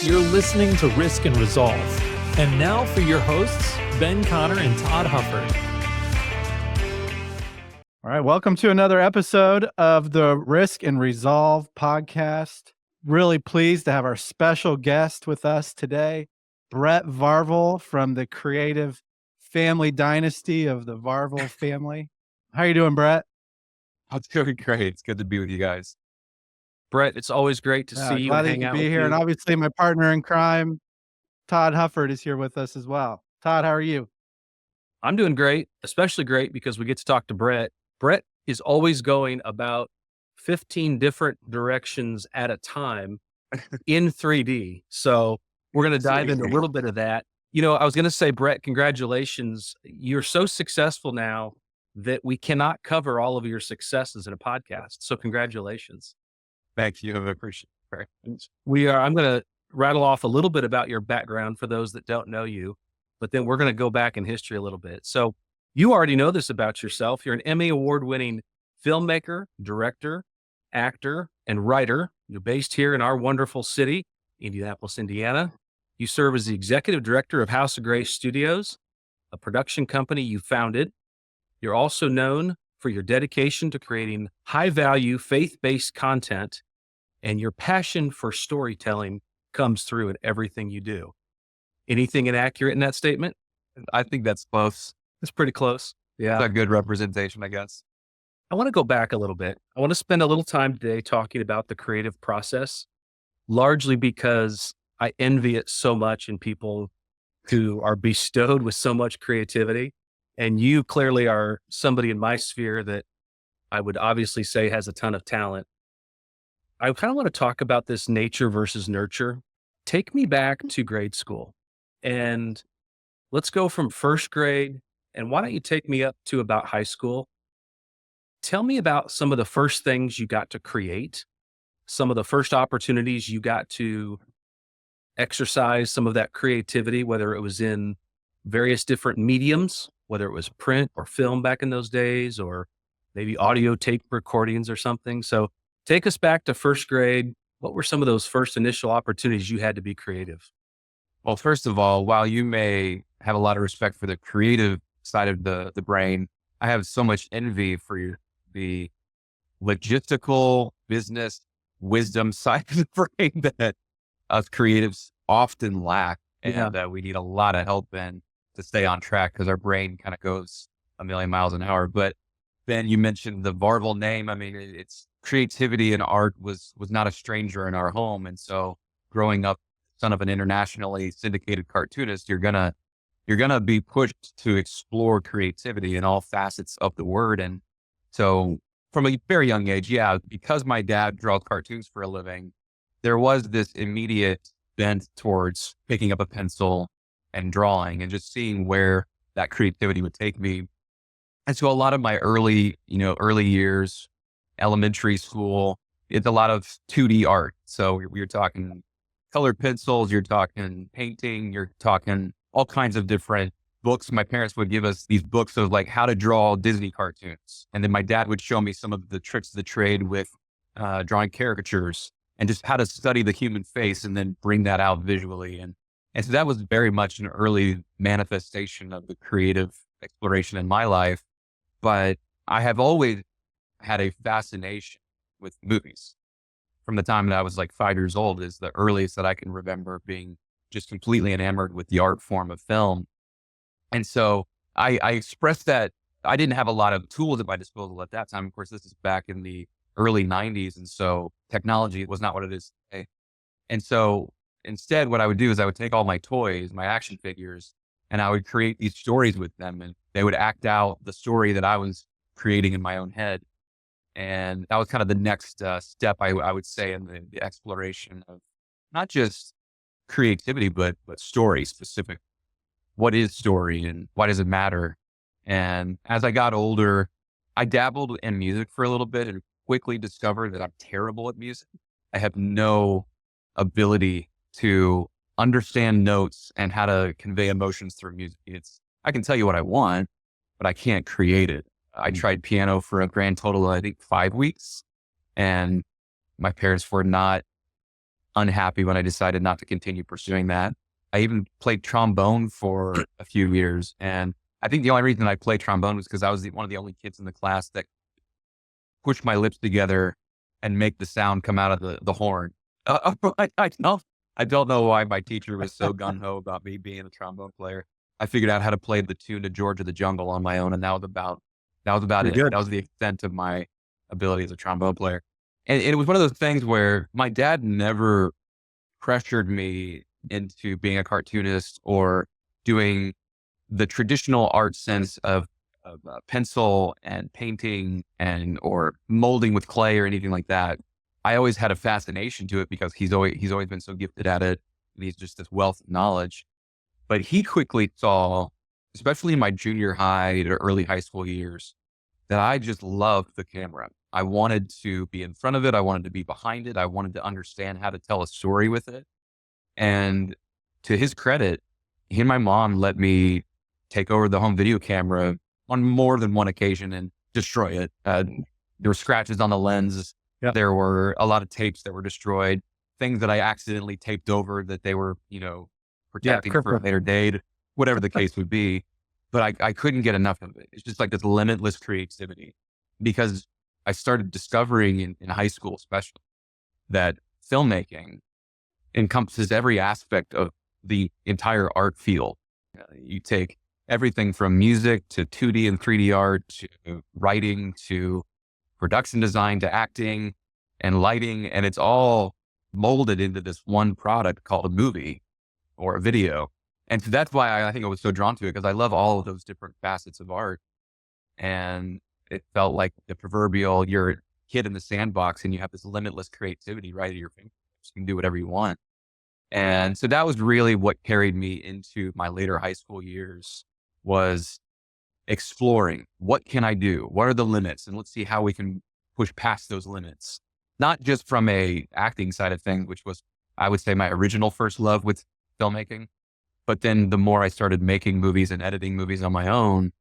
You're listening to Risk and Resolve. And now for your hosts, Ben Connor and Todd Hufford. All right, welcome to another episode of the Risk and Resolve podcast. Really pleased to have our special guest with us today, Brett Varvel from the creative family dynasty of the Varvel family. How are you doing, Brett? I'm doing great. It's good to be with you guys. Brett, it's always great to see you Glad and that hang you out could be with here. you. And obviously my partner in crime, Todd Hufford, is here with us as well. Todd, how are you? I'm doing great, especially great because we get to talk to Brett. Brett is always going about 15 different directions at a time in 3D. So we're going to dive into a little bit of that. You know, I was going to say, Brett, congratulations. You're so successful now that we cannot cover all of your successes in a podcast. So congratulations. Thank you. I appreciate it. I'm going to rattle off a little bit about your background for those that don't know you, but then we're going to go back in history a little bit. So you already know this about yourself. You're an Emmy Award-winning filmmaker, director, actor, and writer. You're based here in our wonderful city, Indianapolis, Indiana. You serve as the executive director of House of Grace Studios, a production company you founded. You're also known for your dedication to creating high-value, faith-based content, and your passion for storytelling comes through in everything you do. Anything inaccurate in that statement? I think that's close. It's pretty close. Yeah. It's a good representation, I guess. I want to go back a little bit. I want to spend a little time today talking about the creative process, largely because I envy it so much in people who are bestowed with so much creativity. And you clearly are somebody in my sphere that I would obviously say has a ton of talent. I kind of want to talk about this nature versus nurture. Take me back to grade school and let's go from first grade. And why don't you take me up to about high school? Tell me about some of the first things you got to create, some of the first opportunities you got to exercise some of that creativity, whether it was in various different mediums, whether it was print or film back in those days, or maybe audio tape recordings or something. So take us back to first grade. What were some of those first initial opportunities you had to be creative? Well, first of all, while you may have a lot of respect for the creative side of the brain, I have so much envy for the logistical business wisdom side of the brain that us creatives often lack. And we need a lot of help in to stay on track because our brain kind of goes a million miles an hour. But then you mentioned the Varvel name. I mean, it's creativity and art was not a stranger in our home. And so growing up, son of an internationally syndicated cartoonist, you're gonna be pushed to explore creativity in all facets of the word. And so from a very young age, because my dad draws cartoons for a living, there was this immediate bent towards picking up a pencil and drawing and just seeing where that creativity would take me. And so a lot of my early years, elementary school, it's a lot of 2D art. So we were talking colored pencils, you're talking painting, you're talking all kinds of different books. My parents would give us these books of like how to draw Disney cartoons. And then my dad would show me some of the tricks of the trade with drawing caricatures and just how to study the human face and then bring that out visually. And so that was very much an early manifestation of the creative exploration in my life. But I have always had a fascination with movies. From the time that I was like 5 years old is the earliest that I can remember being just completely enamored with the art form of film. And so I expressed that I didn't have a lot of tools at my disposal at that time. Of course, this is back in the early 90s. And so technology was not what it is today. And so instead, what I would do is I would take all my toys, my action figures, and I would create these stories with them. And they would act out the story that I was creating in my own head. And that was kind of the next step, I would say, in the exploration of not just creativity, but story specific. What is story and why does it matter? And as I got older, I dabbled in music for a little bit and quickly discovered that I'm terrible at music. I have no ability to understand notes and how to convey emotions through music. I can tell you what I want, but I can't create it. I tried piano for a grand total of, I think, 5 weeks, and my parents were not unhappy when I decided not to continue pursuing that. I even played trombone for a few years. And I think the only reason I played trombone was because I was one of the only kids in the class that pushed my lips together and make the sound come out of the horn. I don't know why my teacher was so gung-ho about me being a trombone player. I figured out how to play the tune to George of the Jungle on my own, and that was about Pretty it. good. That was the extent of my ability as a trombone player. And it was one of those things where my dad never pressured me into being a cartoonist or doing the traditional art sense of pencil and painting or molding with clay or anything like that. I always had a fascination to it because he's always been so gifted at it. And he's just this wealth of knowledge. But he quickly saw, especially in my junior high to early high school years, that I just loved the camera. I wanted to be in front of it. I wanted to be behind it. I wanted to understand how to tell a story with it. And to his credit, he and my mom let me take over the home video camera on more than one occasion and destroy it. There were scratches on the lens. Yep. There were a lot of tapes that were destroyed, things that I accidentally taped over that they were, protecting for a later date, whatever the case would be. But I couldn't get enough of it. It's just like this limitless creativity, because I started discovering in high school, especially, that filmmaking encompasses every aspect of the entire art field. You take everything from music to 2D and 3D art to writing to production design to acting and lighting, and it's all molded into this one product called a movie or a video. And so that's why I think I was so drawn to it, because I love all of those different facets of art. And it felt like the proverbial, you're a kid in the sandbox and you have this limitless creativity right at your fingertips. You can do whatever you want. And so that was really what carried me into my later high school years, was exploring, what can I do? What are the limits? And let's see how we can push past those limits. Not just from a acting side of things, which was, I would say, my original first love with filmmaking. But then the more I started making movies and editing movies on my own,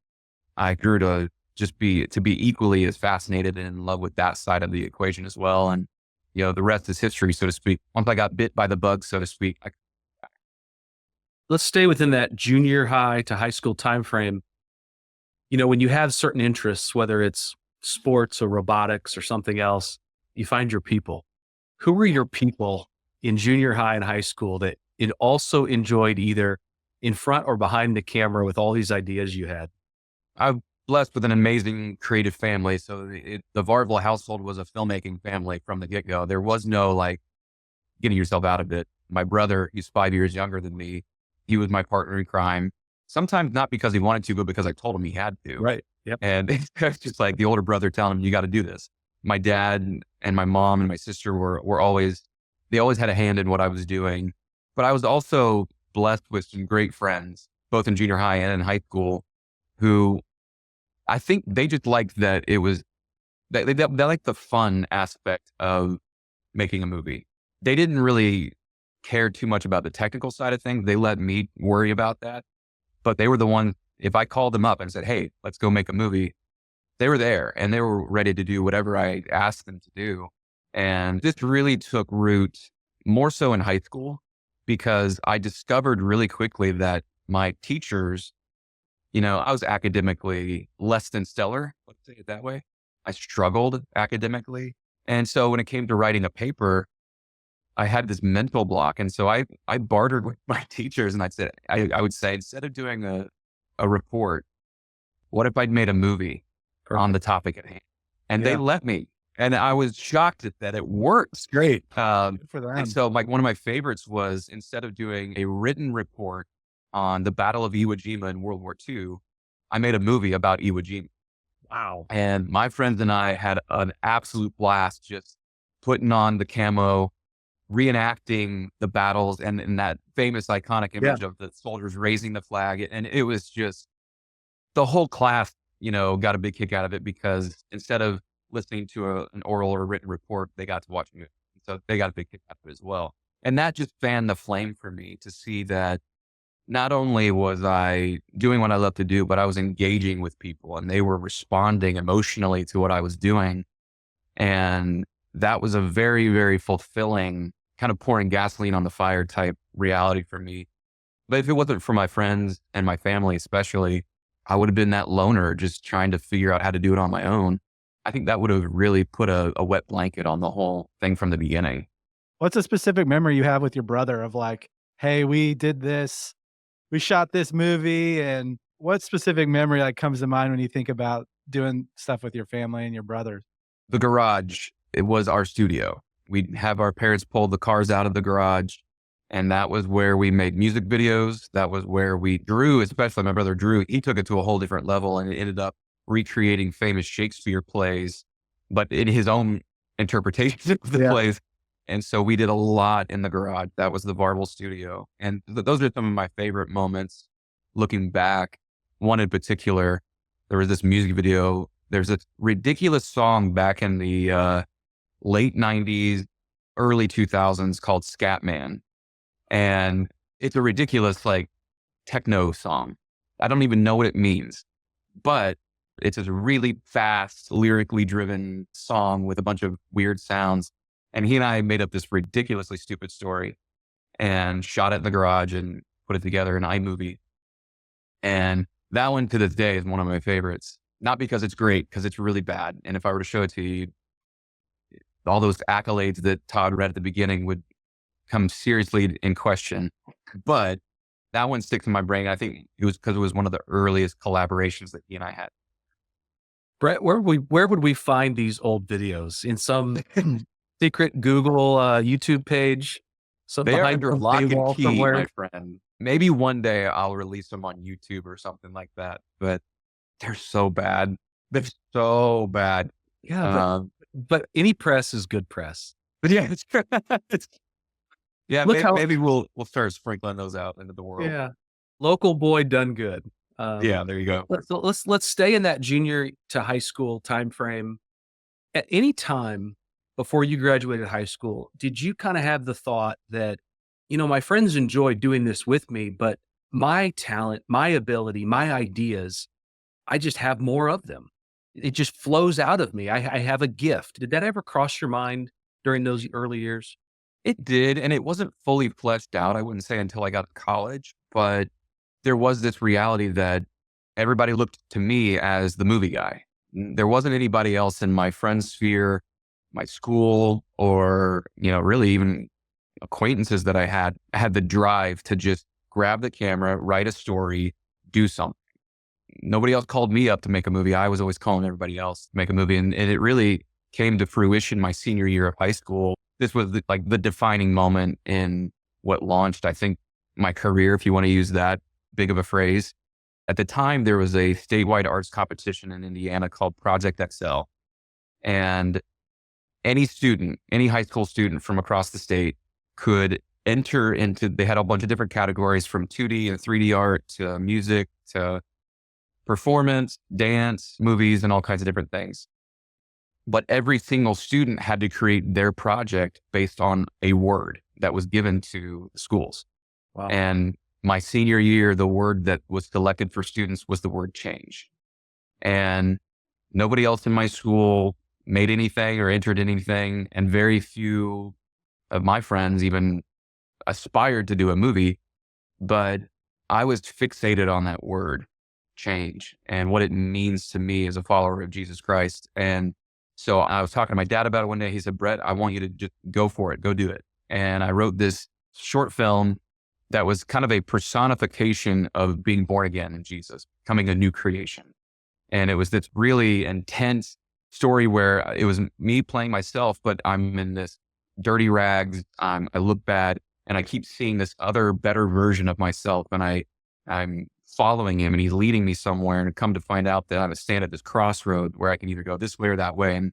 I grew to be equally as fascinated and in love with that side of the equation as well. And, the rest is history, so to speak. Once I got bit by the bug, so to speak. Let's stay within that junior high to high school timeframe. When you have certain interests, whether it's sports or robotics or something else, you find your people. Who were your people in junior high and high school that it also enjoyed either in front or behind the camera with all these ideas you had? I'm blessed with an amazing creative family. So the Varvel household was a filmmaking family from the get-go. There was no getting yourself out of it. My brother, he's 5 years younger than me. He was my partner in crime. Sometimes not because he wanted to, but because I told him he had to. Right. Yep. And it's just like the older brother telling him, you got to do this. My dad and my mom and my sister were always had a hand in what I was doing. But I was also blessed with some great friends, both in junior high and in high school, who I think they just liked that it was, they liked the fun aspect of making a movie. They didn't really care too much about the technical side of things. They let me worry about that. But they were the ones, if I called them up and said, hey, let's go make a movie, they were there and they were ready to do whatever I asked them to do. And this really took root more so in high school, because I discovered really quickly that my teachers, I was academically less than stellar, let's say it that way. I struggled academically. And so when it came to writing a paper, I had this mental block. And so I bartered with my teachers, and I would say, instead of doing a report, what if I'd made a movie on the topic at hand? And they let me. And I was shocked that it works. Great. For them. And so one of my favorites was, instead of doing a written report on the Battle of Iwo Jima in World War II, I made a movie about Iwo Jima. Wow. And my friends and I had an absolute blast just putting on the camo, reenacting the battles, and in that famous iconic image of the soldiers raising the flag. And it was just, the whole class, got a big kick out of it, because instead of listening to an oral or written report, they got to watch it. So they got a big kick out of it as well. And that just fanned the flame for me to see that not only was I doing what I love to do, but I was engaging with people and they were responding emotionally to what I was doing. And that was a very, very fulfilling kind of pouring gasoline on the fire type reality for me. But if it wasn't for my friends and my family, especially, I would have been that loner just trying to figure out how to do it on my own. I think that would have really put a wet blanket on the whole thing from the beginning. What's a specific memory you have with your brother of like, hey, we did this, we shot this movie, and what specific memory like comes to mind when you think about doing stuff with your family and your brothers? The garage, it was our studio. We'd have our parents pull the cars out of the garage, and that was where we made music videos. That was where we drew, especially my brother Drew. He took it to a whole different level and it ended up recreating famous Shakespeare plays, but in his own interpretation of the plays. And so we did a lot in the garage. That was the Varvel Studio. And those are some of my favorite moments looking back. One in particular, there was this music video. There's a ridiculous song back in the late 90s, early 2000s called Scatman. And it's a ridiculous like techno song. I don't even know what it means, but it's a really fast, lyrically driven song with a bunch of weird sounds. And he and I made up this ridiculously stupid story and shot it in the garage and put it together in iMovie. And that one to this day is one of my favorites. Not because it's great, because it's really bad. And if I were to show it to you, all those accolades that Todd read at the beginning would come seriously in question. But that one sticks in my brain. I think it was because it was one of the earliest collaborations that he and I had. Brett, where would we find these old videos? In some secret Google YouTube page? So They are behind under a lock and paywall key, somewhere? my friend. Maybe one day I'll release them on YouTube or something like that. But they're so bad. They're so bad. Yeah, but any press is good press. But yeah, Look how- maybe we'll start sprinkling those out into the world. Yeah, local boy done good. Yeah, there you go. Let's stay in that junior to high school time frame. At any time before you graduated high school, did you kind of have the thought that, my friends enjoy doing this with me, but my talent, my ability, my ideas, I just have more of them. It just flows out of me. I have a gift. Did that ever cross your mind during those early years? It did, and it wasn't fully fleshed out, I wouldn't say, until I got to college, but there was this reality that everybody looked to me as the movie guy. There wasn't anybody else in my friend sphere, my school, or, really even acquaintances that I had the drive to just grab the camera, write a story, do something. Nobody else called me up to make a movie. I was always calling everybody else to make a movie. And it really came to fruition my senior year of high school. This was the defining moment in what launched, I think, my career, if you want to use that big of a phrase. At the time, there was a statewide arts competition in Indiana called Project Excel. And any high school student from across the state could enter into, they had a bunch of different categories from 2D and 3D art to music to performance, dance, movies, and all kinds of different things. But every single student had to create their project based on a word that was given to schools. Wow. And my senior year, the word that was selected for students was the word change. And nobody else in my school made anything or entered anything. And very few of my friends even aspired to do a movie. But I was fixated on that word, change, and what it means to me as a follower of Jesus Christ. And so I was talking to my dad about it one day. He said, Brett, I want you to just go for it. Go do it. And I wrote this short film that was kind of a personification of being born again in Jesus, becoming a new creation. And it was this really intense story where it was me playing myself, but I'm in this dirty rags. I look bad, and I keep seeing this other better version of myself. And I'm following him, and he's leading me somewhere, and come to find out that I'm a stand at this crossroad where I can either go this way or that way. And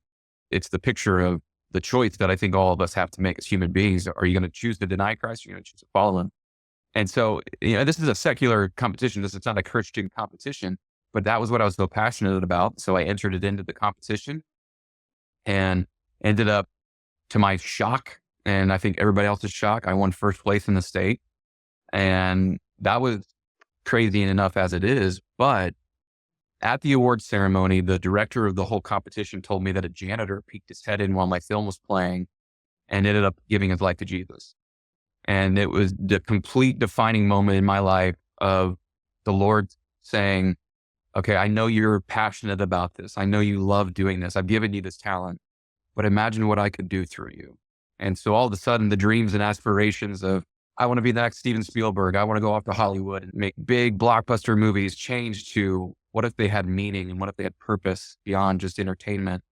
it's the picture of the choice that I think all of us have to make as human beings. Are you going to choose to deny Christ? Or are you going to choose to follow him? And so, this is a secular competition. This is not a Christian competition, but that was what I was so passionate about. So I entered it into the competition and ended up, to my shock, and I think everybody else's shock, I won first place in the state. And that was crazy enough as it is. But at the award ceremony, the director of the whole competition told me that a janitor peeked his head in while my film was playing and ended up giving his life to Jesus. And it was the complete defining moment in my life of the Lord saying, okay, I know you're passionate about this. I know you love doing this. I've given you this talent, but imagine what I could do through you. And so all of a sudden the dreams and aspirations of, I want to be the next Steven Spielberg. I want to go off to Hollywood and make big blockbuster movies changed to what if they had meaning and what if they had purpose beyond just entertainment?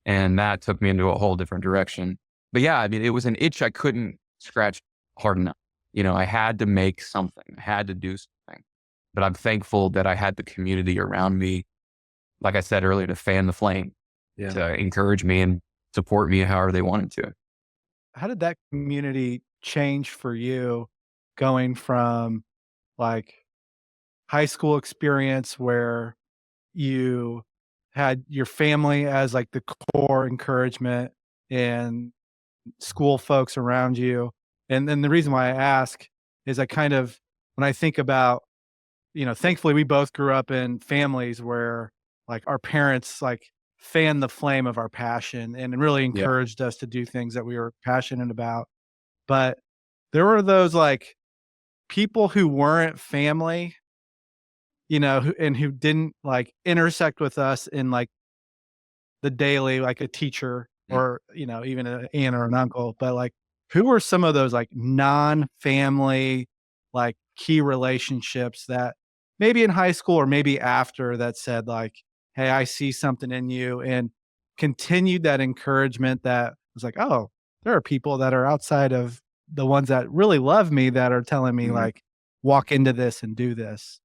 And that took me into a whole different direction. But yeah, I mean, it was an itch I couldn't scratch hard enough. I had to make something, I had to do something. But I'm thankful that I had the community around me, like I said earlier, to fan the flame, to encourage me and support me however they wanted to. How did that community change for you going from like high school experience where you had your family as like the core encouragement and school folks around you? And then the reason why I ask is when I think about, thankfully we both grew up in families where like our parents like fanned the flame of our passion and really encouraged us to do things that we were passionate about. But there were those like people who weren't family, who didn't like intersect with us in like the daily, like a teacher or, even an aunt or an uncle. But like, who were some of those like non-family, like key relationships that maybe in high school or maybe after that said like, hey, I see something in you, and continued that encouragement that was like, oh, there are people that are outside of the ones that really love me that are telling me like, walk into this and do this?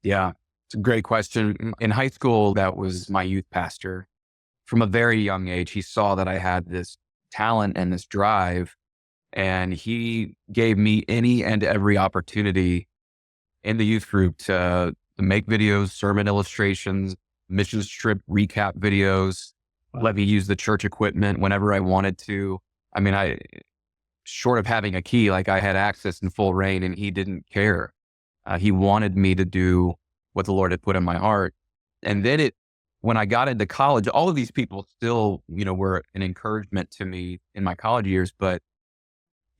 Yeah, it's a great question. In high school, that was my youth pastor. From a very young age, he saw that I had this talent and this drive, and he gave me any and every opportunity in the youth group to make videos, sermon illustrations, missions trip recap videos, let me use the church equipment whenever I wanted to. I mean, short of having a key, like I had access in full reign, and he didn't care. He wanted me to do what the Lord had put in my heart. And then when I got into college, all of these people still, were an encouragement to me in my college years. But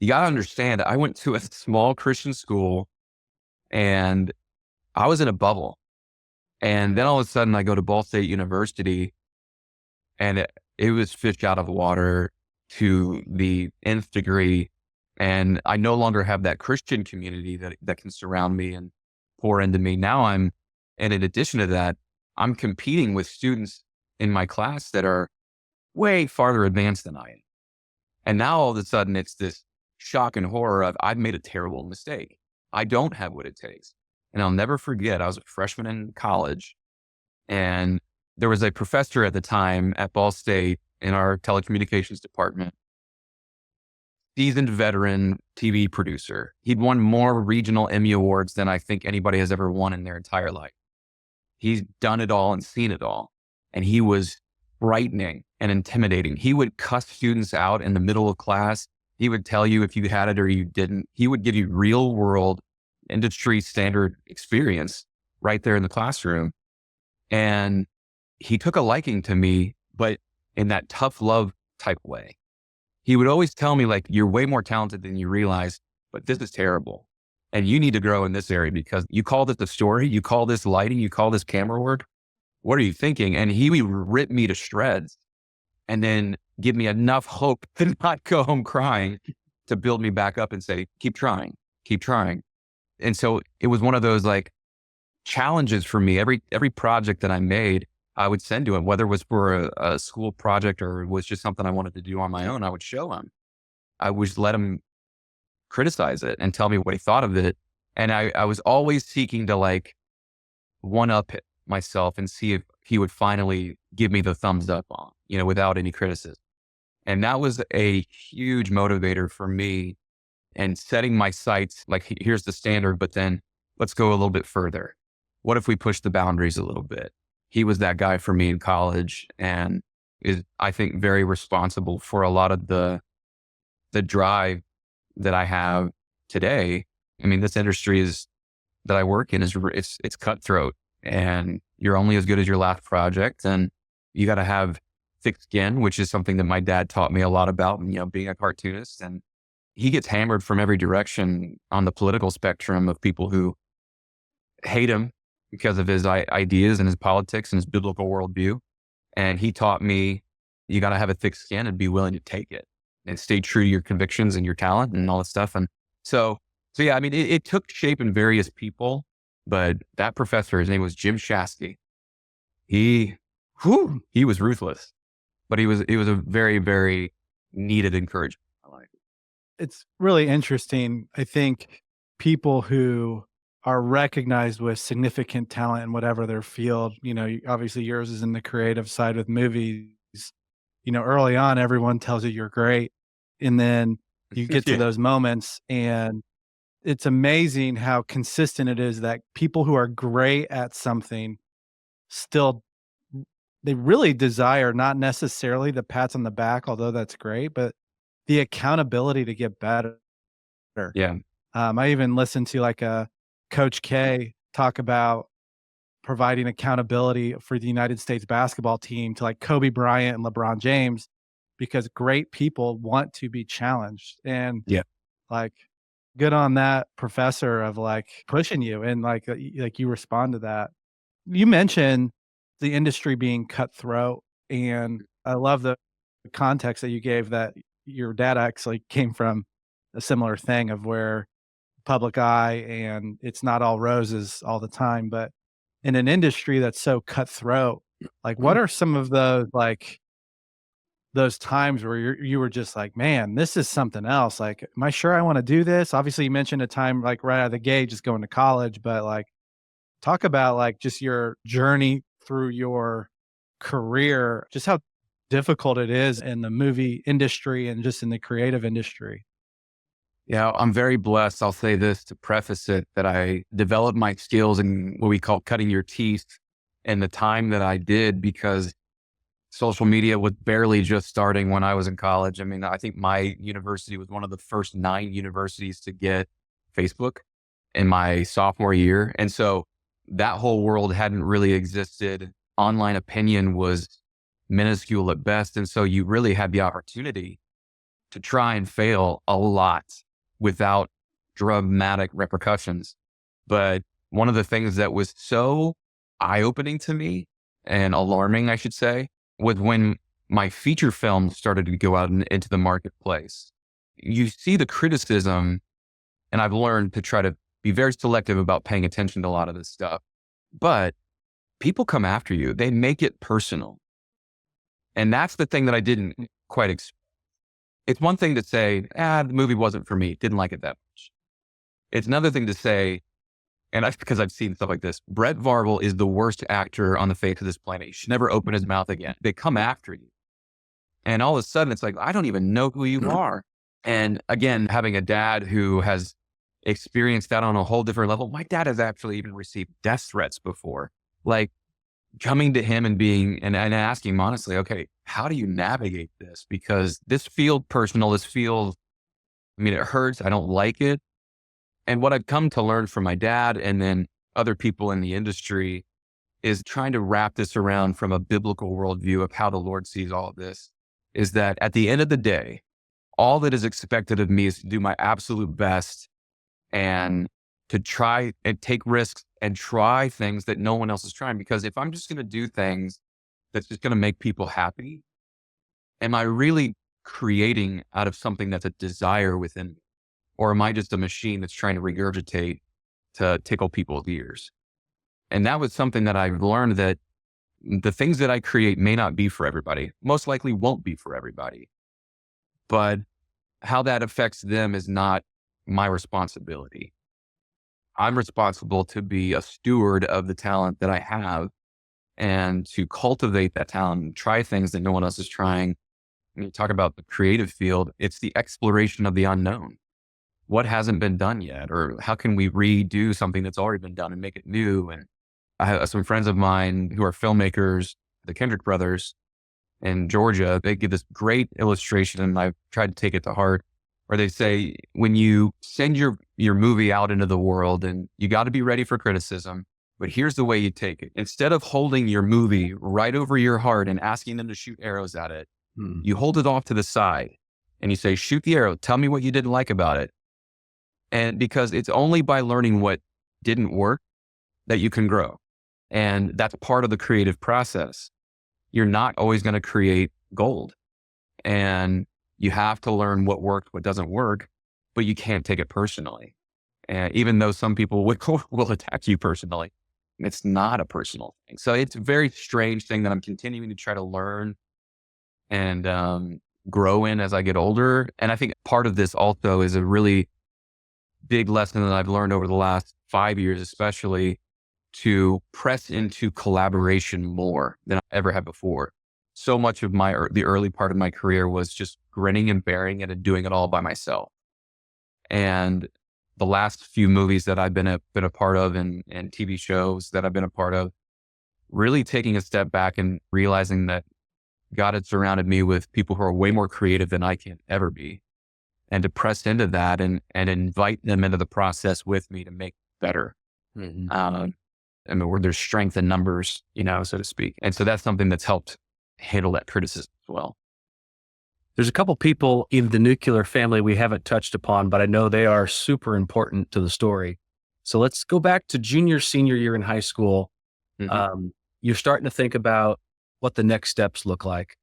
you got to understand, I went to a small Christian school and I was in a bubble. And then all of a sudden I go to Ball State University, and it was fish out of water to the nth degree. And I no longer have that Christian community that can surround me and pour into me. And in addition to that, I'm competing with students in my class that are way farther advanced than I am. And now all of a sudden it's this shock and horror of, I've made a terrible mistake. I don't have what it takes. And I'll never forget, I was a freshman in college, and there was a professor at the time at Ball State in our telecommunications department, seasoned veteran TV producer. He'd won more regional Emmy Awards than I think anybody has ever won in their entire life. He's done it all and seen it all. And he was frightening and intimidating. He would cuss students out in the middle of class. He would tell you if you had it or you didn't. He would give you real world industry standard experience right there in the classroom. And he took a liking to me, but in that tough love type way. He would always tell me like, you're way more talented than you realize, but this is terrible. And you need to grow in this area because you call this a story, you call this lighting, you call this camera work. What are you thinking? And he would rip me to shreds and then give me enough hope to not go home crying, to build me back up and say, keep trying, keep trying. And so it was one of those like challenges for me. Every project that I made, I would send to him, whether it was for a school project or it was just something I wanted to do on my own. I would show him. I would just let him criticize it and tell me what he thought of it. And I was always seeking to like one up myself and see if he would finally give me the thumbs up on, without any criticism. And that was a huge motivator for me, and setting my sights, like, here's the standard, but then let's go a little bit further. What if we push the boundaries a little bit? He was that guy for me in college, and is, I think, very responsible for a lot of the drive that I have today. I mean, this industry that I work in it's cutthroat, and you're only as good as your last project, and you got to have thick skin, which is something that my dad taught me a lot about, being a cartoonist. And he gets hammered from every direction on the political spectrum of people who hate him because of his ideas and his politics and his biblical worldview. And he taught me, you got to have a thick skin and be willing to take it and stay true to your convictions and your talent and all that stuff. And so yeah, I mean, it took shape in various people, but that professor, his name was Jim Shasky. He was ruthless, but it was a very, very needed encouragement. I like it. It's really interesting. I think people who are recognized with significant talent in whatever their field, obviously yours is in the creative side with movies. Early on, everyone tells you you're great. And then you get to those moments, and it's amazing how consistent it is that people who are great at something still, they really desire not necessarily the pats on the back, although that's great, but the accountability to get better. Yeah. I even listened to like a Coach K talk about providing accountability for the United States basketball team to like Kobe Bryant and LeBron James, because great people want to be challenged. And like, good on that professor of like pushing you, and like you respond to that. You mentioned the industry being cutthroat, and I love the context that you gave that your dad actually came from a similar thing of where public eye and it's not all roses all the time. But in an industry that's so cutthroat, like what are some of those like those times where you were just like, man, this is something else. Like, am I sure I want to do this? Obviously you mentioned a time like right out of the gate, just going to college, but like talk about like just your journey through your career, just how difficult it is in the movie industry and just in the creative industry. Yeah, I'm very blessed. I'll say this to preface it, that I developed my skills in what we call cutting your teeth in the time that I did, because social media was barely just starting when I was in college. I mean, I think my university was one of the first 9 universities to get Facebook in my sophomore year. And so that whole world hadn't really existed. Online opinion was minuscule at best. And so you really had the opportunity to try and fail a lot without dramatic repercussions. But one of the things that was so eye-opening to me, and alarming, I should say, was when my feature film started to go out into the marketplace. You see the criticism, and I've learned to try to be very selective about paying attention to a lot of this stuff. But people come after you. They make it personal. And that's the thing that I didn't quite expect. It's one thing to say, the movie wasn't for me. Didn't like it that much. It's another thing to say, and that's because I've seen stuff like this, Brett Varvel is the worst actor on the face of this planet. He should never open his mouth again. They come after you. And all of a sudden it's like, I don't even know who you are. And again, having a dad who has experienced that on a whole different level. My dad has actually even received death threats before. Like, coming to him and asking him honestly, okay, how do you navigate this? Because this feels personal. This feels, it hurts. I don't like it. And what I've come to learn from my dad and then other people in the industry is trying to wrap this around from a biblical worldview of how the Lord sees all of this, is that at the end of the day, all that is expected of me is to do my absolute best and to try and take risks and try things that no one else is trying. Because if I'm just going to do things that's just going to make people happy, am I really creating out of something that's a desire within me? Or am I just a machine that's trying to regurgitate to tickle people's ears? And that was something that I've learned, that the things that I create may not be for everybody, most likely won't be for everybody. But how that affects them is not my responsibility. I'm responsible to be a steward of the talent that I have and to cultivate that talent and try things that no one else is trying. When you talk about the creative field, it's the exploration of the unknown. What hasn't been done yet? Or how can we redo something that's already been done and make it new? And I have some friends of mine who are filmmakers, the Kendrick brothers in Georgia. They give this great illustration, and I've tried to take it to heart, where they say, when you send your movie out into the world, and you got to be ready for criticism, But here's the way you take it. Instead of holding your movie right over your heart and asking them to shoot arrows at it, you hold it off to the side and you say, shoot the arrow. Tell me what you didn't like about it. And because it's only by learning what didn't work that you can grow. And that's part of the creative process. You're not always going to create gold. And you have to learn what worked, what doesn't work, but you can't take it personally. And even though some people will attack you personally, it's not a personal thing. So it's a very strange thing that I'm continuing to try to learn and grow in as I get older. And I think part of this also is a really big lesson that I've learned over the last 5 years, especially, to press into collaboration more than I ever had before. So much of the early part of my career was just grinning and bearing it and doing it all by myself. And the last few movies that I've been a part of and TV shows that I've been a part of, really taking a step back and realizing that God had surrounded me with people who are way more creative than I can ever be. And to press into that and invite them into the process with me to make it better. I mean, where there's strength in numbers, so to speak. And so that's something that's helped handle that criticism as well. There's a couple people in the nuclear family we haven't touched upon, but I know they are super important to the story. So let's go back to junior, senior year in high school. You're starting to think about what the next steps look like.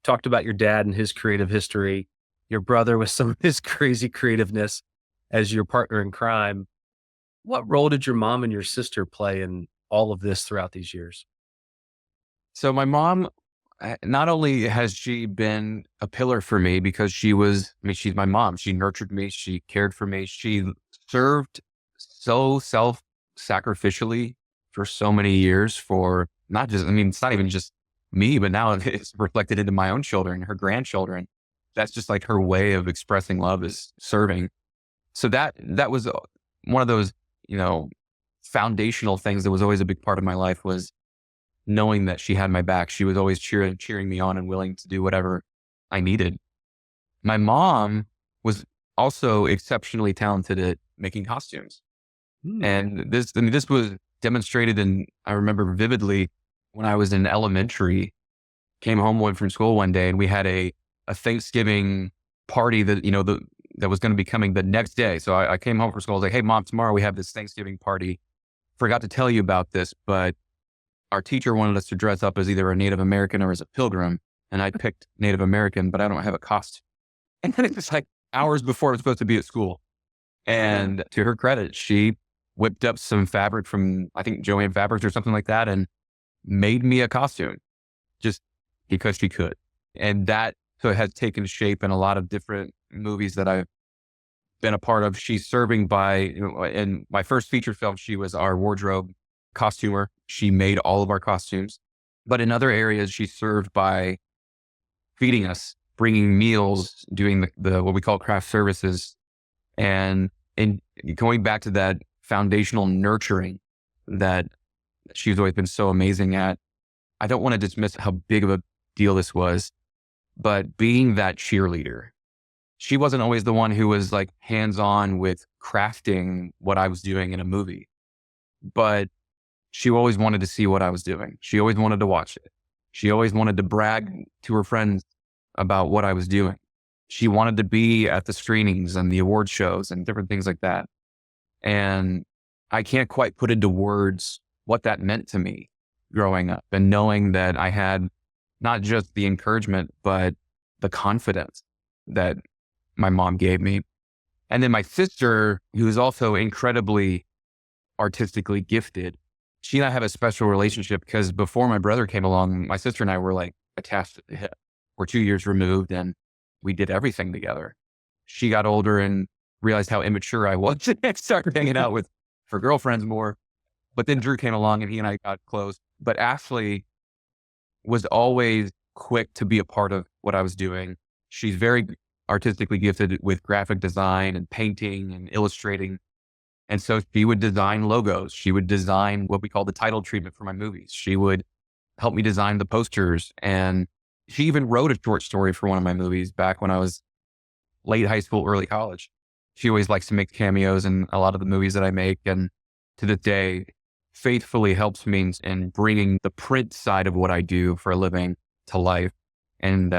Talked about your dad and his creative history, your brother with some of his crazy creativeness as your partner in crime. What role did your mom and your sister play in all of this throughout these years? So my mom, not only has she been a pillar for me because she's my mom. She nurtured me. She cared for me. She served so self-sacrificially for so many years for not just, it's not even just me, but now it's reflected into my own children, her grandchildren. That's just like her way of expressing love is serving. So that was one of those, foundational things that was always a big part of my life, was knowing that she had my back. She was always cheering me on and willing to do whatever I needed. My mom was also exceptionally talented at making costumes. And this was demonstrated I remember vividly when I was in elementary, came home from school one day and we had a Thanksgiving party that, that was going to be coming the next day. So I came home from school. I was like, hey, Mom, tomorrow we have this Thanksgiving party. Forgot to tell you about this, but our teacher wanted us to dress up as either a Native American or as a pilgrim. And I picked Native American, but I don't have a costume. And then it was like hours before I was supposed to be at school. And to her credit, she whipped up some fabric from, I think, Joanne Fabrics or something like that, and made me a costume just because she could. And that has taken shape in a lot of different movies that I've been a part of. She's serving by, in my first feature film, she was our wardrobe costumer. She made all of our costumes. But in other areas, she served by feeding us, bringing meals, doing the what we call craft services. And going back to that foundational nurturing that she's always been so amazing at. I don't want to dismiss how big of a deal this was, but being that cheerleader, she wasn't always the one who was like hands-on with crafting what I was doing in a movie, but she always wanted to see what I was doing. She always wanted to watch it. She always wanted to brag to her friends about what I was doing. She wanted to be at the screenings and the award shows and different things like that. And I can't quite put into words what that meant to me growing up, and knowing that I had not just the encouragement, but the confidence that my mom gave me. And then my sister, who is also incredibly artistically gifted, she and I have a special relationship because before my brother came along, my sister and I were like attached at the hip. We're 2 years removed and we did everything together. She got older and realized how immature I was and started hanging out with her girlfriends more. But then Drew came along and he and I got close. But Ashley was always quick to be a part of what I was doing. She's very artistically gifted with graphic design and painting and illustrating. And so she would design logos. She would design what we call the title treatment for my movies. She would help me design the posters. And she even wrote a short story for one of my movies back when I was late high school, early college. She always likes to make cameos in a lot of the movies that I make. And to this day, faithfully helps me in bringing the print side of what I do for a living to life. And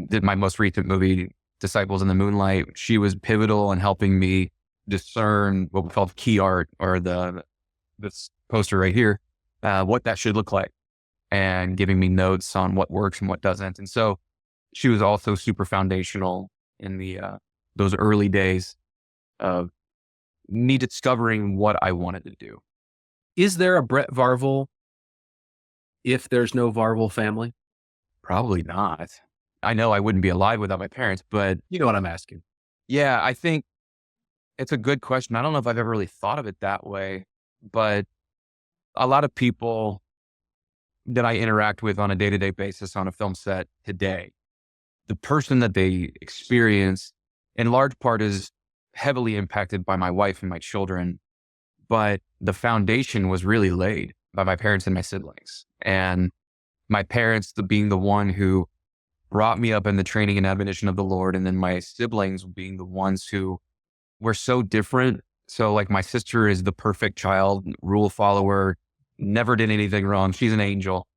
did my most recent movie, Disciples in the Moonlight. She was pivotal in helping me discern what we call key art, or this poster right here, what that should look like, and giving me notes on what works and what doesn't. And so she was also super foundational in those early days of me discovering what I wanted to do. Is there a Brett Varvel if there's no Varvel family? Probably not. I know I wouldn't be alive without my parents, but You know what I'm asking. yeah, I think it's a good question. I don't know if I've ever really thought of it that way, but a lot of people that I interact with on a day-to-day basis on a film set today, the person that they experience in large part is heavily impacted by my wife and my children, but the foundation was really laid by my parents and my siblings. And my parents being the one who brought me up in the training and admonition of the Lord, and then my siblings being the ones who were so different. So like my sister is the perfect child, rule follower, never did anything wrong. She's an angel.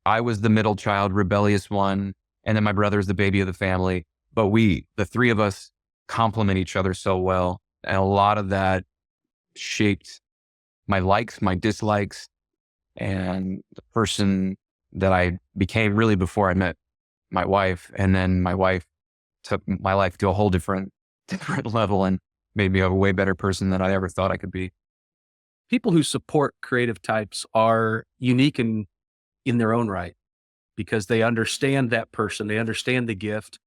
I was the middle child, rebellious one. And then my brother is the baby of the family. But the three of us, complement each other so well. And a lot of that shaped my likes, my dislikes, and the person that I became really before I met my wife. And then my wife took my life to a whole different level and made me a way better person than I ever thought I could be. People who support creative types are unique in their own right, because they understand that person, they understand the gift,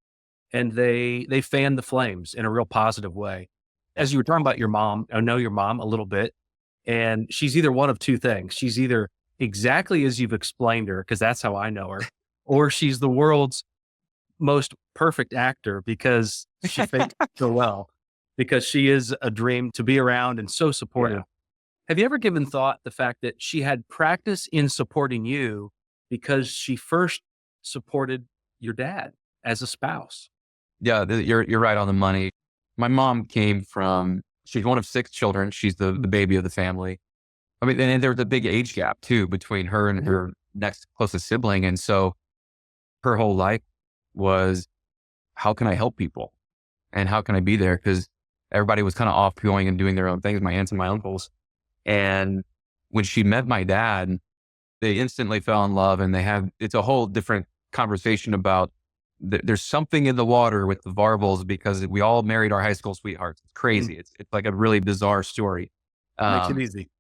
and they fan the flames in a real positive way. As you were talking about your mom, I know your mom a little bit, and she's either one of two things. She's either exactly as you've explained her, because that's how I know her, or she's the world's most perfect actor because she fakes so well, because she is a dream to be around and so supportive. Yeah. Have you ever given thought the fact that she had practice in supporting you because she first supported your dad as a spouse? Yeah, you're right on the money. My mom she's one of 6 children. She's the baby of the family. I mean, and there was a big age gap too between her and her next closest sibling. And so her whole life was, how can I help people? And how can I be there? Because everybody was kind of off going and doing their own things, my aunts and my uncles. And when she met my dad, they instantly fell in love, and it's a whole different conversation about there's something in the water with the Varvels, because we all married our high school sweethearts. It's crazy. It's like a really bizarre story. Makes it easy.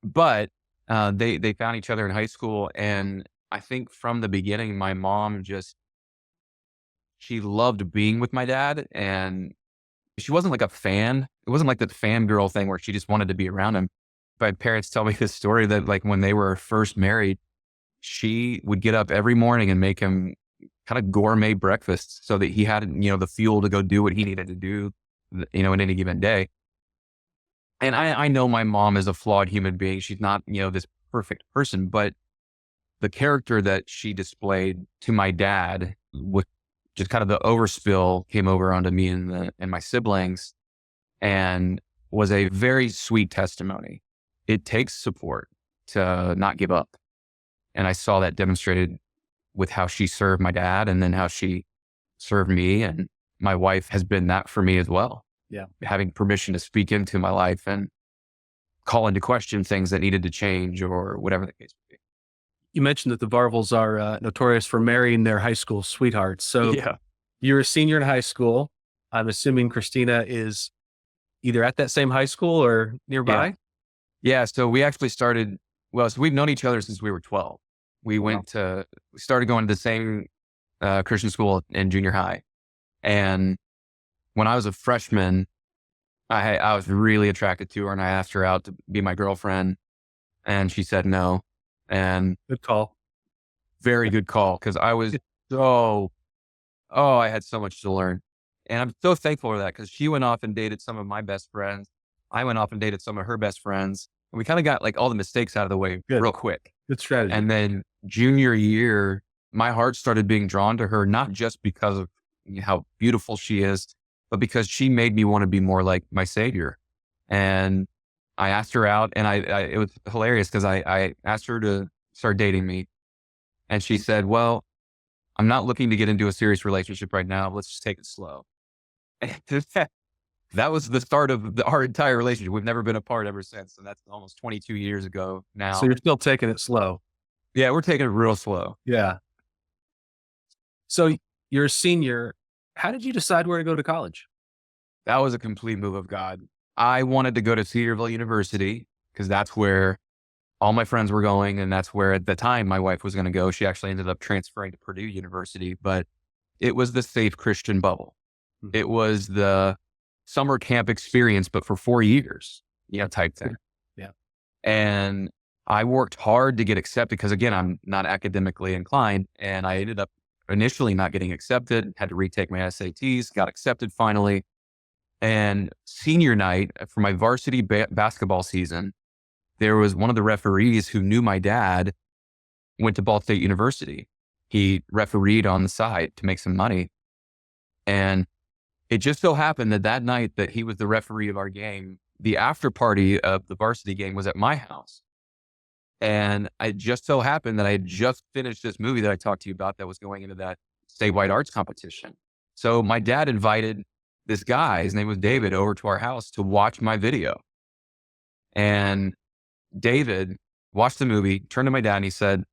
But they found each other in high school. And I think from the beginning, my mom she loved being with my dad, and she wasn't like a fan. It wasn't like that fangirl thing where she just wanted to be around him. My parents tell me this story that like when they were first married, she would get up every morning and make him kind of gourmet breakfasts so that he had, the fuel to go do what he needed to do, in any given day. And I know my mom is a flawed human being. She's not, this perfect person, but the character that she displayed to my dad with just kind of the overspill came over onto me and my siblings, and was a very sweet testimony. It takes support to not give up. And I saw that demonstrated with how she served my dad, and then how she served me. And my wife has been that for me as well. Yeah. Having permission to speak into my life and call into question things that needed to change, or whatever the case may be. You mentioned that the Varvels are notorious for marrying their high school sweethearts. So Yeah. you're a senior in high school. I'm assuming Christina is either at that same high school or nearby. Yeah. So we actually so we've known each other since we were 12. We we started going to the same Christian school in junior high. And when I was a freshman, I was really attracted to her, and I asked her out to be my girlfriend, and she said no. And Good call. very good call, because I was I had so much to learn. And I'm so thankful for that, because she went off and dated some of my best friends. I went off and dated some of her best friends. And we kind of got like all the mistakes out of the way real quick. Good strategy. And then junior year, my heart started being drawn to her, not just because of how beautiful she is, but because she made me want to be more like my savior. And I asked her out, and it was hilarious because I asked her to start dating me, and she said, "Well, I'm not looking to get into a serious relationship right now. Let's just take it slow." And that was the start of our entire relationship. We've never been apart ever since, and that's almost 22 years ago So now. you're still taking it slow. Yeah, we're taking it real slow. Yeah. So you're a senior. How did you decide where to go to college? That was a complete move of God. I wanted to go to Cedarville University because that's where all my friends were going. And that's where at the time my wife was going to go. She actually ended up transferring to Purdue University, but it was the safe Christian bubble. Mhm. It was the summer camp experience, but for 4 years, type thing. Yeah. And I worked hard to get accepted because, again, I'm not academically inclined. And I ended up initially not getting accepted, had to retake my SATs, got accepted finally. And senior night for my varsity basketball season, there was one of the referees who knew my dad, went to Ball State University. He refereed on the side to make some money. And it just so happened that night that he was the referee of our game, the after party of the varsity game was at my house. And it just so happened that I had just finished this movie that I talked to you about that was going into that statewide arts competition. So my dad invited this guy, his name was David, over to our house to watch my video. And David watched the movie, turned to my dad, and he said,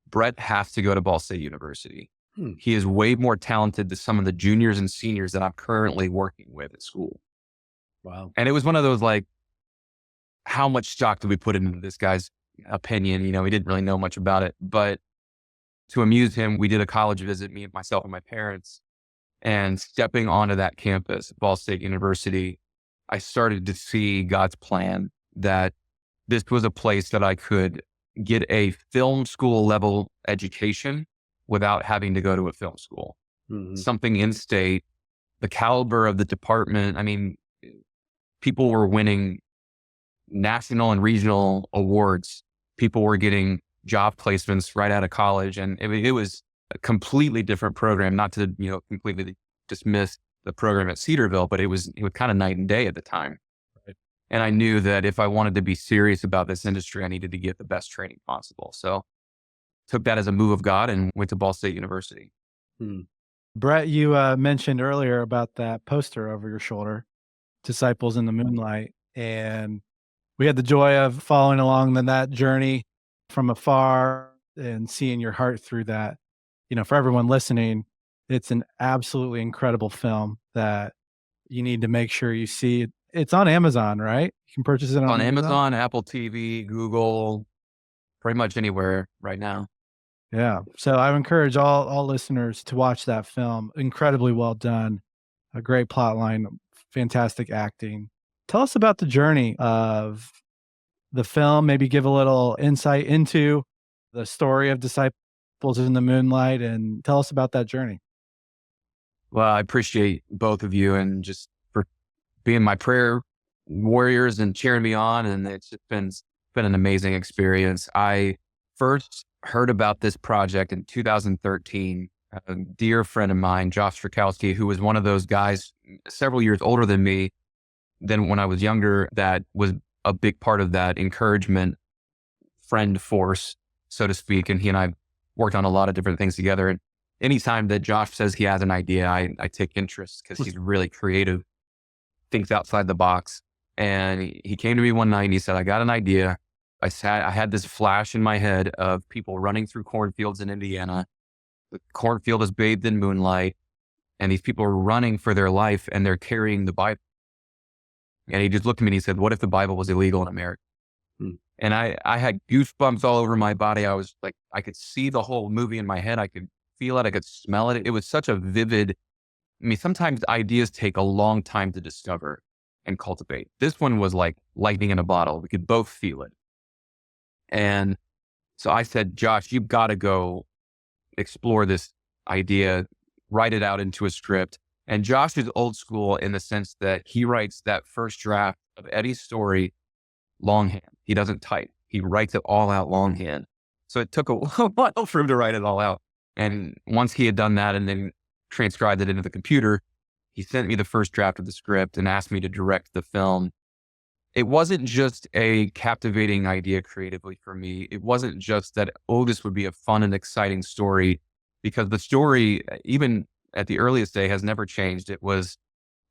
"Brett has to go to Ball State University. He is way more talented than some of the juniors and seniors that I'm currently working with at school." Wow. And it was one of those, like, how much stock do we put into this guy's opinion? We didn't really know much about it, but to amuse him, we did a college visit, myself and my parents. And stepping onto that campus, Ball State University, I started to see God's plan that this was a place that I could get a film school level education without having to go to a film school. Mhm. Something in state, the caliber of the department. I mean, people were winning national and regional awards. People were getting job placements right out of college. And it was a completely different program, not to, completely dismiss the program at Cedarville, but it was kind of night and day at the time. Right. And I knew that if I wanted to be serious about this industry, I needed to get the best training possible. So took that as a move of God and went to Ball State University. Brett, you mentioned earlier about that poster over your shoulder, Disciples in the Moonlight. And we had the joy of following along that journey from afar and seeing your heart through that. For everyone listening, it's an absolutely incredible film that you need to make sure you see. It's on Amazon, right? You can purchase it On Amazon, Apple TV, Google, pretty much anywhere right now. Yeah. So I encourage all listeners to watch that film. Incredibly well done. A great plot line, fantastic acting. Tell us about the journey of the film. Maybe give a little insight into the story of Disciples in the Moonlight and tell us about that journey. Well, I appreciate both of you and just for being my prayer warriors and cheering me on. And it's just been an amazing experience. I first heard about this project in 2013. A dear friend of mine, Josh Strakowski, who was one of those guys several years older than me, than when I was younger, that was a big part of that encouragement friend force, so to speak. And he and I worked on a lot of different things together. And anytime that Josh says he has an idea, I take interest because he's really creative, thinks outside the box. And he came to me one night and he said, "I got an idea." I had this flash in my head of people running through cornfields in Indiana. The cornfield is bathed in moonlight, and these people are running for their life and they're carrying the Bible. And he just looked at me and he said, "What if the Bible was illegal in America?" And I had goosebumps all over my body. I was like, I could see the whole movie in my head. I could feel it. I could smell it. It was such a vivid, sometimes ideas take a long time to discover and cultivate. This one was like lightning in a bottle. We could both feel it. And so I said, "Josh, you've got to go explore this idea, write it out into a script." And Josh is old school in the sense that he writes that first draft of Eddie's story longhand. He doesn't type. He writes it all out longhand. So it took a while for him to write it all out. And once he had done that and then transcribed it into the computer, he sent me the first draft of the script and asked me to direct the film. it wasn't just a captivating idea creatively for me. It wasn't just that, oh, this would be a fun and exciting story, because the story, even at the earliest day, has never changed. It was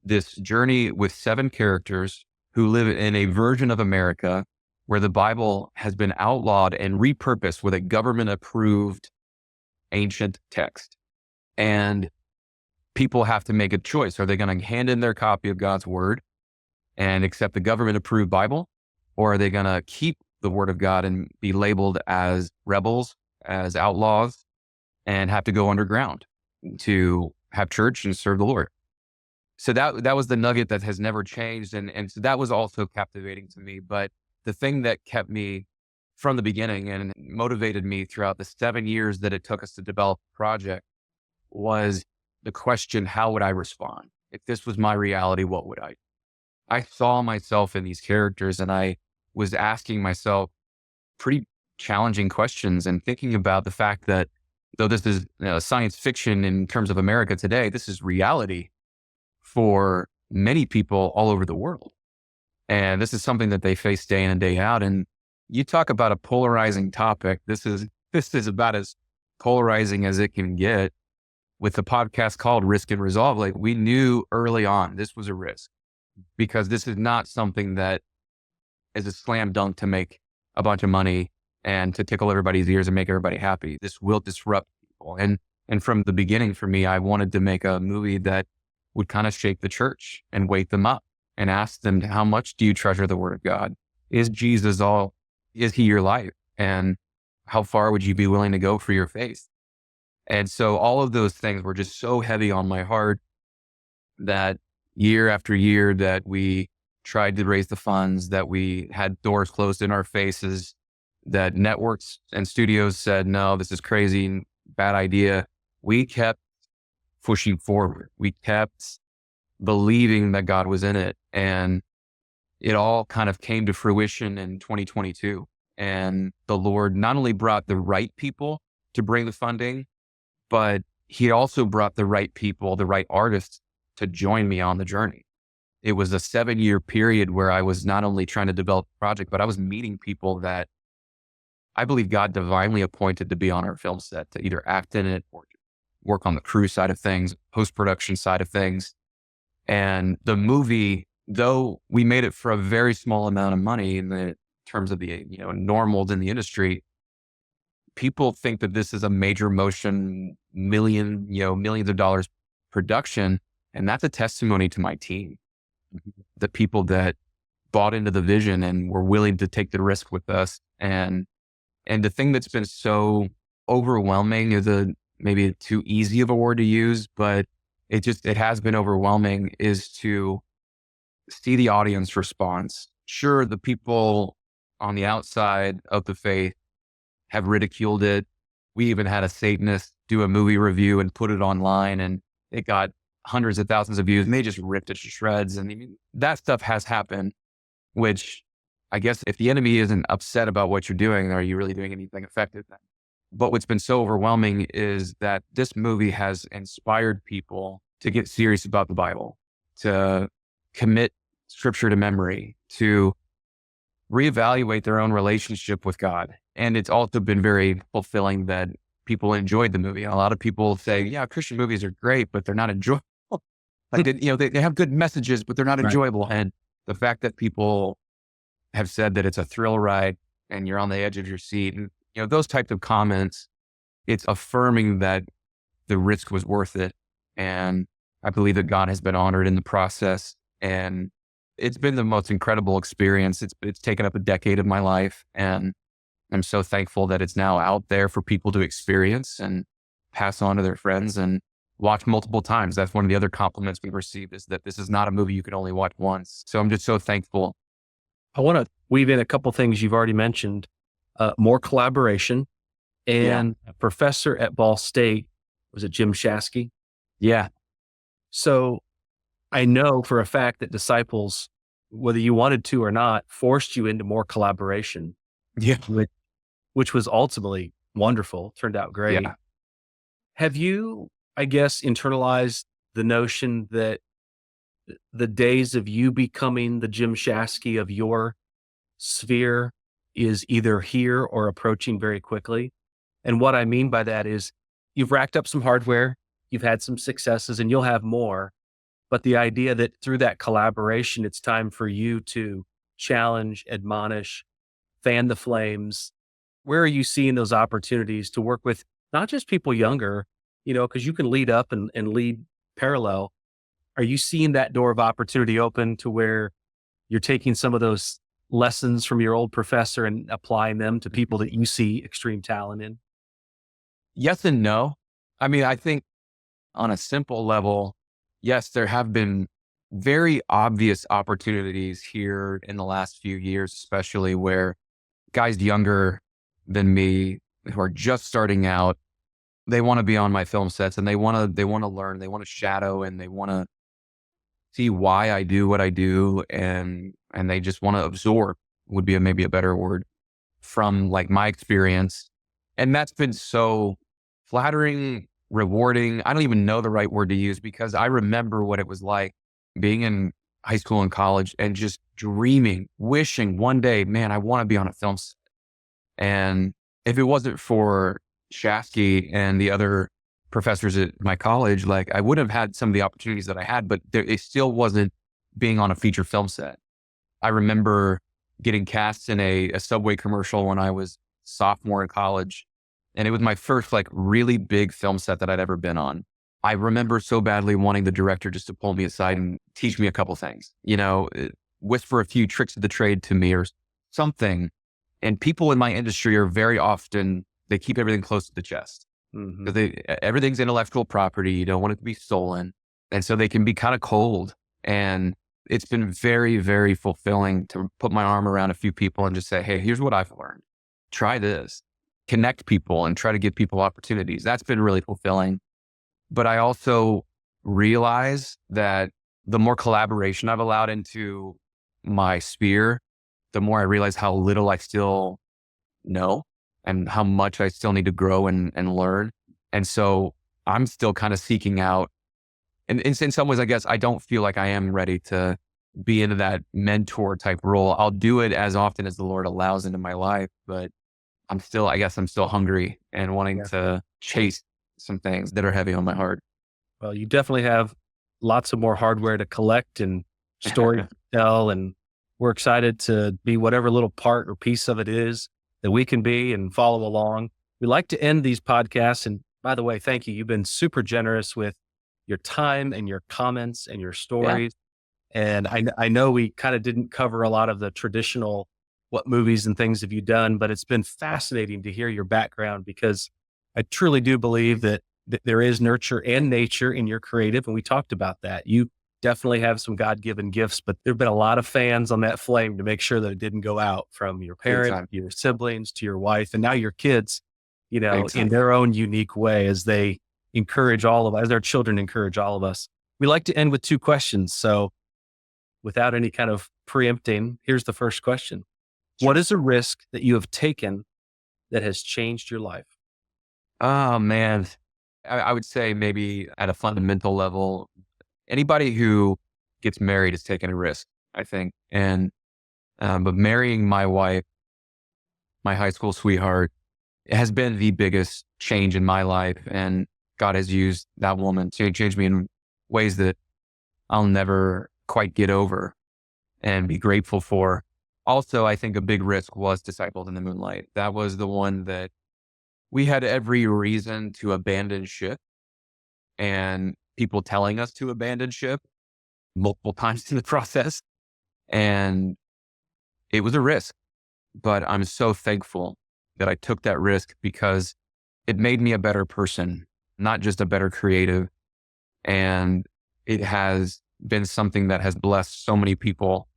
this journey with 7 characters who live in a version of America where the Bible has been outlawed and repurposed with a government approved ancient text. And people have to make a choice. Are they going to hand in their copy of God's word and accept the government approved Bible? Or are they going to keep the word of God and be labeled as rebels, as outlaws, and have to go underground to have church and serve the Lord? So that was the nugget that has never changed. And so that was also captivating to me. But the thing that kept me from the beginning and motivated me throughout the 7 years that it took us to develop the project was the question, how would I respond? If this was my reality, what would I do? I saw myself in these characters, and I was asking myself pretty challenging questions and thinking about the fact that though this is science fiction in terms of America today, this is reality for many people all over the world. And this is something that they face day in and day out. And you talk about a polarizing topic. This is about as polarizing as it can get. With the podcast called Risk and Resolve, like, we knew early on this was a risk, because this is not something that is a slam dunk to make a bunch of money and to tickle everybody's ears and make everybody happy. This will disrupt people. And from the beginning for me, I wanted to make a movie that would kind of shake the church and wake them up and ask them, how much do you treasure the word of God? Is Jesus all? Is he your life? And how far would you be willing to go for your faith? And so all of those things were just so heavy on my heart that year after year that we tried to raise the funds, that we had doors closed in our faces, that networks and studios said, no, this is crazy, bad idea. We kept pushing forward. We kept believing that God was in it. And it all kind of came to fruition in 2022. And the Lord not only brought the right people to bring the funding, but he also brought the right people, the right artists to join me on the journey. It was a 7-year period where I was not only trying to develop the project, but I was meeting people that I believe God divinely appointed to be on our film set, to either act in it or work on the crew side of things, post-production side of things. And the movie, though we made it for a very small amount of money in the terms of the normals in the industry, people think that this is a major motion, millions of dollars production. And that's a testimony to my team, the people that bought into the vision and were willing to take the risk with us. And the thing that's been so overwhelming is maybe too easy of a word to use, but it has been overwhelming, is to see the audience response. Sure, the people on the outside of the faith have ridiculed it. We even had a Satanist do a movie review and put it online, and it got hundreds of thousands of views, and they just ripped it to shreds. And that stuff has happened, which I guess if the enemy isn't upset about what you're doing, are you really doing anything effective then? But what's been so overwhelming is that this movie has inspired people to get serious about the Bible, to commit scripture to memory, to reevaluate their own relationship with God. And it's also been very fulfilling that people enjoyed the movie. And a lot of people say, yeah, Christian movies are great, but they're not enjoyable. Like, they have good messages, but they're not enjoyable. And the fact that people have said that it's a thrill ride and you're on the edge of your seat, and those types of comments, it's affirming that the risk was worth it. And I believe that God has been honored in the process. And it's been the most incredible experience. It's taken up a decade of my life. And I'm so thankful that it's now out there for people to experience and pass on to their friends and watch multiple times. That's one of the other compliments we've received, is that this is not a movie you can only watch once. So I'm just so thankful. I want to weave in a couple things you've already mentioned, more collaboration, and a professor at Ball State, was it Jim Shasky? Yeah. So I know for a fact that Disciples, whether you wanted to or not, forced you into more collaboration. Yeah. Which was ultimately wonderful, turned out great. Yeah. Have you, I guess, internalized the notion that the days of you becoming the Jim Shasky of your sphere is either here or approaching very quickly. And what I mean by that is you've racked up some hardware, you've had some successes, and you'll have more. But the idea that through that collaboration, it's time for you to challenge, admonish, fan the flames. Where are you seeing those opportunities to work with not just people younger, because you can lead up and lead parallel. Are you seeing that door of opportunity open to where you're taking some of those lessons from your old professor and applying them to people that you see extreme talent in? Yes and no. I mean, I think on a simple level, yes, there have been very obvious opportunities here in the last few years, especially where guys younger than me who are just starting out, they want to be on my film sets and they want to learn, they want to shadow, and they want to see why I do what I do, and they just want to absorb, would be maybe a better word, from like my experience. And that's been so flattering, rewarding. I don't even know the right word to use, because I remember what it was like being in high school and college and just dreaming, wishing one day, man, I want to be on a film set. And if it wasn't for Shasky and the other professors at my college, like I would have had some of the opportunities that I had, but it still wasn't being on a feature film set. I remember getting cast in a Subway commercial when I was sophomore in college. And it was my first like really big film set that I'd ever been on. I remember so badly wanting the director just to pull me aside and teach me a couple things, whisper a few tricks of the trade to me or something. And people in my industry are very often, they keep everything close to the chest. Mm-hmm. Everything's intellectual property. You don't want it to be stolen. And so they can be kind of cold. And it's been very, very fulfilling to put my arm around a few people and just say, hey, here's what I've learned. Try this. Connect people and try to give people opportunities. That's been really fulfilling. But I also realize that the more collaboration I've allowed into my sphere, the more I realize how little I still know and how much I still need to grow and learn. And so I'm still kind of seeking out. And in some ways, I guess I don't feel like I am ready to be into that mentor type role. I'll do it as often as the Lord allows into my life, but I'm still hungry and wanting to chase some things that are heavy on my heart. Well, you definitely have lots of more hardware to collect and story to tell. And we're excited to be whatever little part or piece of it is that we can be and follow along. We like to end these podcasts. And by the way, thank you. You've been super generous with your time and your comments and your stories. Yeah. And I know we kind of didn't cover a lot of the traditional, what movies and things have you done, but it's been fascinating to hear your background, because I truly do believe that there is nurture and nature in your creative. And we talked about that. You definitely have some God-given gifts, but there've been a lot of fans on that flame to make sure that it didn't go out, from your parents, your siblings, to your wife, and now your kids, in their own unique way, as they encourage all of us, as our children encourage all of us. We like to end with 2 questions. So without any kind of preempting, here's the first question. Sure. What is a risk that you have taken that has changed your life? Oh, man. I would say maybe at a fundamental level, anybody who gets married is taking a risk, I think. And, but marrying my wife, my high school sweetheart, it has been the biggest change in my life. And God has used that woman to change me in ways that I'll never quite get over and be grateful for. Also, I think a big risk was Disciples in the Moonlight. That was the one that we had every reason to abandon ship, and people telling us to abandon ship multiple times in the process. And it was a risk, but I'm so thankful that I took that risk, because it made me a better person, not just a better creative. And it has been something that has blessed so many people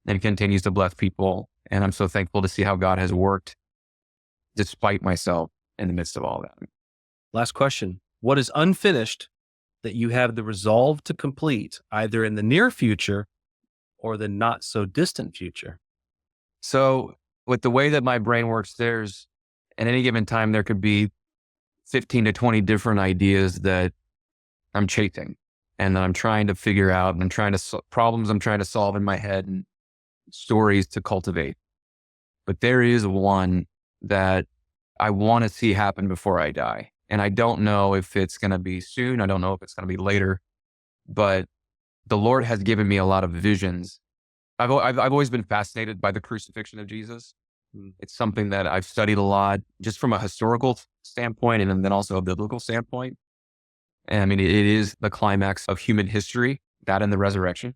and continues to bless people. And I'm so thankful to see how God has worked despite myself in the midst of all that. Last question. What is unfinished that you have the resolve to complete, either in the near future or the not so distant future? So with the way that my brain works, there's, at any given time, there could be 15 to 20 different ideas that I'm chasing. and that I'm trying to figure out, and I'm trying to problems I'm trying to solve in my head, and stories to cultivate. But there is one that I want to see happen before I die. And I don't know if it's going to be soon. I don't know if it's going to be later, but the Lord has given me a lot of visions. I've always been fascinated by the crucifixion of Jesus. It's something that I've studied a lot, just from a historical standpoint, and then also a biblical standpoint. And I mean, it is the climax of human history, that and the resurrection.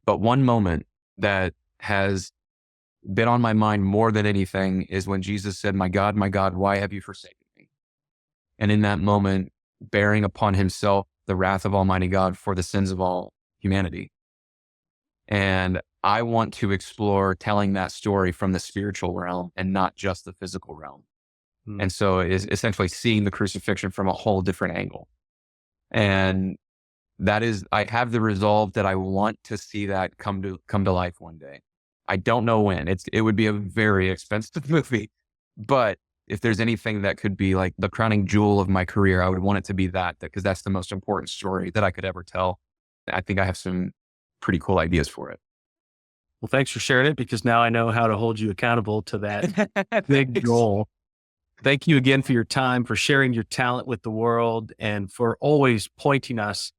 But one moment that has been on my mind more than anything is when Jesus said, my God, why have you forsaken me?" And in that moment, bearing upon himself the wrath of Almighty God for the sins of all humanity. And I want to explore telling that story from the spiritual realm and not just the physical realm. And so it's essentially seeing the crucifixion from a whole different angle. And that is, I have the resolve that I want to see that come to life one day. I don't know when. It would be a very expensive movie, but if there's anything that could be like the crowning jewel of my career, I would want it to be that, because that's the most important story that I could ever tell. I think I have some pretty cool ideas for it. Well, thanks for sharing it, because now I know how to hold you accountable to that big goal. Thank you again for your time, for sharing your talent with the world, and for always pointing us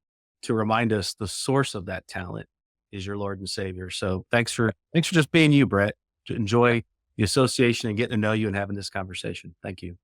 to remind us the source of that talent is your Lord and Savior. So thanks for just being you, Brett. Enjoy the association and getting to know you and having this conversation. Thank you.